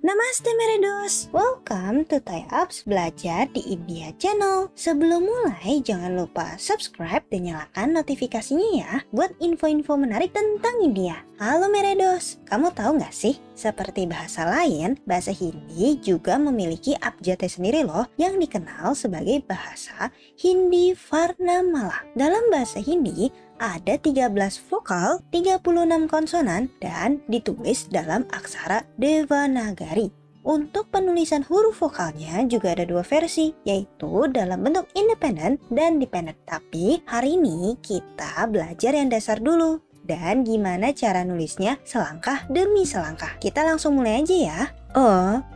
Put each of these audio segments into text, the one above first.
Namaste Meredos, welcome to Thai Apps Belajar di India Channel. Sebelum mulai, jangan lupa subscribe dan nyalakan notifikasinya ya, buat info-info menarik tentang India. Halo Meredos, kamu tahu nggak sih? Seperti bahasa lain, bahasa Hindi juga memiliki abjadnya sendiri loh, yang dikenal sebagai bahasa Hindi Varnamala. Dalam bahasa Hindi, ada 13 vokal, 36 konsonan, dan ditulis dalam aksara Devanagari. Untuk penulisan huruf vokalnya juga ada dua versi, yaitu dalam bentuk independen dan dependent. Tapi hari ini kita belajar yang dasar dulu. Dan gimana cara nulisnya selangkah demi selangkah. Kita langsung mulai aja ya.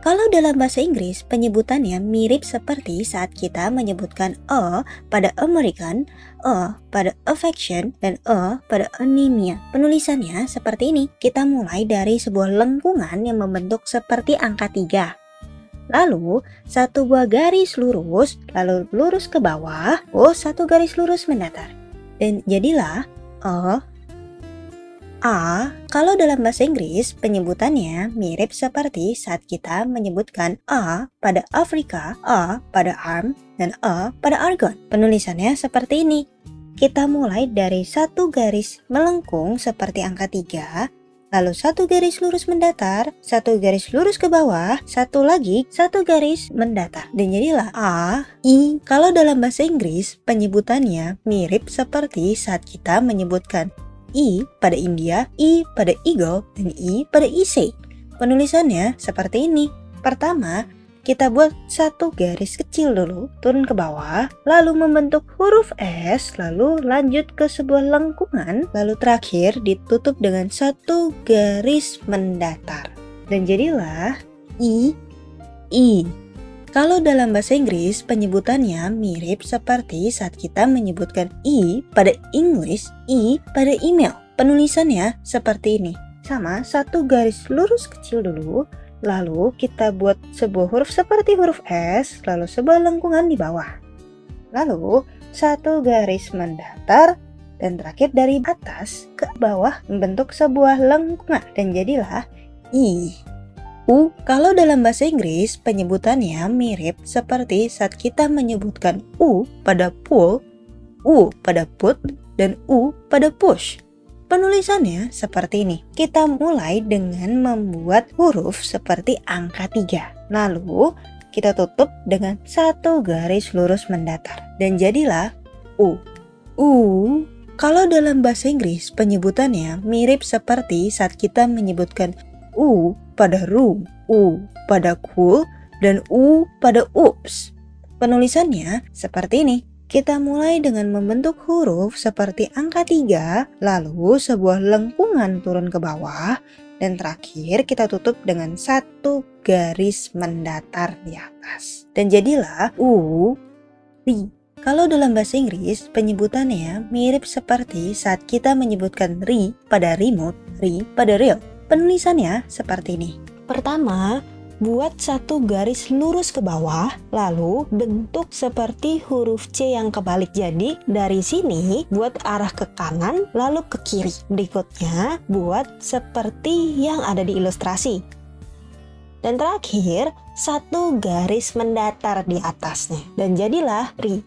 Kalau dalam bahasa Inggris penyebutannya mirip seperti saat kita menyebutkan pada American, pada affection, dan pada anemia. Penulisannya seperti ini. Kita mulai dari sebuah lengkungan yang membentuk seperti angka 3. Lalu satu buah garis lurus, lalu lurus ke bawah, satu garis lurus mendatar. Dan jadilah kalau dalam bahasa Inggris penyebutannya mirip seperti saat kita menyebutkan A pada Afrika, A pada arm, dan A pada argon. Penulisannya seperti ini. Kita mulai dari satu garis melengkung seperti angka 3, lalu satu garis lurus mendatar, satu garis lurus ke bawah, satu lagi, satu garis mendatar. Dan jadilah A, I. Kalau dalam bahasa Inggris penyebutannya mirip seperti saat kita menyebutkan I pada India, I pada Eagle, dan I pada Isay. Penulisannya seperti ini. Pertama, kita buat satu garis kecil dulu, turun ke bawah, lalu membentuk huruf S, lalu lanjut ke sebuah lengkungan, lalu terakhir ditutup dengan satu garis mendatar. Dan jadilah I. Kalau dalam bahasa Inggris penyebutannya mirip seperti saat kita menyebutkan I pada English, I pada email. Penulisannya seperti ini. Sama, satu garis lurus kecil dulu, lalu kita buat sebuah huruf seperti huruf S, lalu sebuah lengkungan di bawah. Lalu satu garis mendatar, dan terakhir dari atas ke bawah membentuk sebuah lengkungan. Dan jadilah I. Kalau dalam bahasa Inggris penyebutannya mirip seperti saat kita menyebutkan U pada pull, U pada put, dan U pada push. Penulisannya seperti ini. Kita mulai dengan membuat huruf seperti angka 3. Lalu kita tutup dengan satu garis lurus mendatar. Dan jadilah U. Kalau dalam bahasa Inggris penyebutannya mirip seperti saat kita menyebutkan U pada room, U pada cool, dan U pada oops. Penulisannya seperti ini. Kita mulai dengan membentuk huruf seperti angka 3, lalu sebuah lengkungan turun ke bawah, dan terakhir kita tutup dengan satu garis mendatar di atas. Dan jadilah U, ri. Kalau dalam bahasa Inggris penyebutannya mirip seperti saat kita menyebutkan ri pada remote, ri pada real. Penulisannya seperti ini. Pertama, buat satu garis lurus ke bawah, lalu bentuk seperti huruf C yang kebalik. Jadi dari sini buat arah ke kanan, lalu ke kiri. Berikutnya buat seperti yang ada di ilustrasi. Dan terakhir, satu garis mendatar di atasnya. Dan jadilah ri.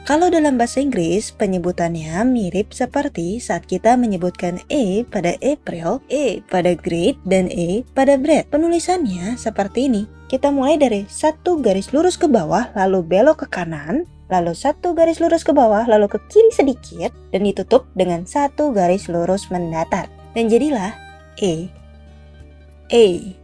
Kalau dalam bahasa Inggris penyebutannya mirip seperti saat kita menyebutkan E pada April, E pada great, dan E pada bread. Penulisannya seperti ini. Kita mulai dari satu garis lurus ke bawah, lalu belok ke kanan, lalu satu garis lurus ke bawah, lalu ke kiri sedikit, dan ditutup dengan satu garis lurus mendatar. Dan jadilah E.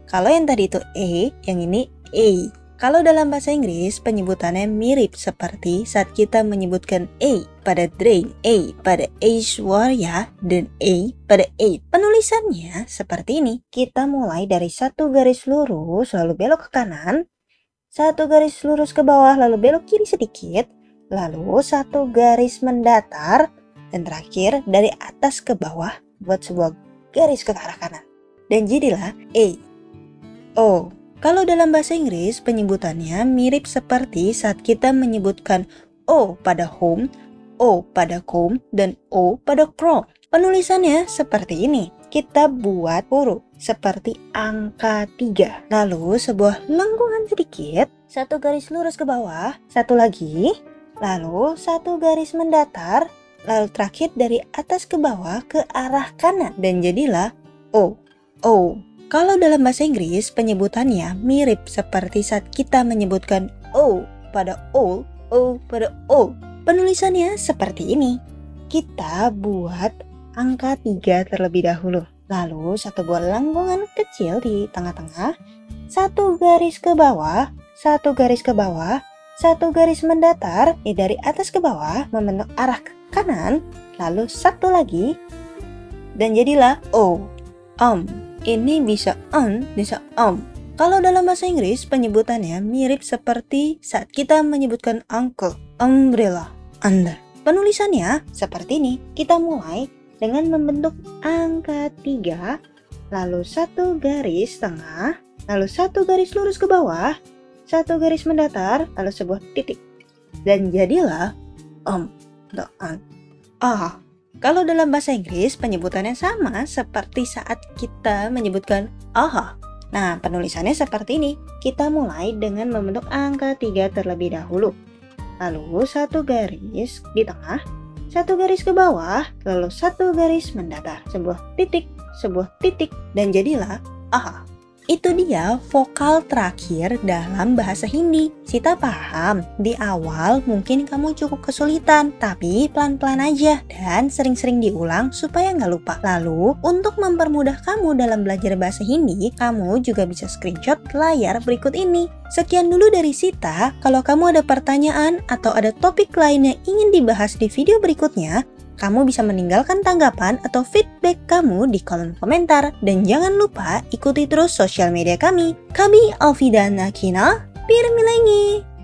Kalau yang tadi itu E, yang ini A. Kalau dalam bahasa Inggris penyebutannya mirip seperti saat kita menyebutkan A pada drain, A pada Aishwarya, dan A pada aid. Penulisannya seperti ini. Kita mulai dari satu garis lurus lalu belok ke kanan, satu garis lurus ke bawah lalu belok kiri sedikit, lalu satu garis mendatar, dan terakhir dari atas ke bawah buat sebuah garis ke arah kanan. Dan jadilah A. Kalau dalam bahasa Inggris penyebutannya mirip seperti saat kita menyebutkan O pada home, O pada comb, dan O pada chrome. Penulisannya seperti ini. kita buat huruf seperti angka 3. Lalu sebuah lengkungan sedikit, satu garis lurus ke bawah, satu lagi, lalu satu garis mendatar, lalu terakhir dari atas ke bawah ke arah kanan dan jadilah O. O. Kalau dalam bahasa Inggris penyebutannya mirip seperti saat kita menyebutkan O pada all, O pada all. Penulisannya seperti ini. Kita buat angka 3 terlebih dahulu. Lalu satu buah lengkungan kecil di tengah-tengah, satu garis ke bawah, satu garis ke bawah, satu garis mendatar dari atas ke bawah membentuk arah ke kanan, lalu satu lagi dan jadilah O. Ini bisa on, bisa Kalau dalam bahasa Inggris penyebutannya mirip seperti saat kita menyebutkan uncle, umbrella, under. Penulisannya seperti ini. Kita mulai dengan membentuk angka 3, lalu satu garis tengah, lalu satu garis lurus ke bawah, satu garis mendatar, lalu sebuah titik. Dan jadilah Kalau dalam bahasa Inggris penyebutannya sama seperti saat kita menyebutkan aha. Nah, penulisannya seperti ini. Kita mulai dengan membentuk angka 3 terlebih dahulu. Lalu satu garis di tengah, satu garis ke bawah, lalu satu garis mendatar, sebuah titik, dan jadilah aha. Itu dia vokal terakhir dalam bahasa Hindi. Sita paham, di awal mungkin kamu cukup kesulitan, tapi pelan-pelan aja dan sering-sering diulang supaya nggak lupa. Lalu, untuk mempermudah kamu dalam belajar bahasa Hindi, kamu juga bisa screenshot layar berikut ini. Sekian dulu dari Sita. Kalau kamu ada pertanyaan atau ada topik lain yang ingin dibahas di video berikutnya, kamu bisa meninggalkan tanggapan atau feedback kamu di kolom komentar. Dan jangan lupa ikuti terus sosial media kami. Kami Alfi dan Nakina, Pirmilengi.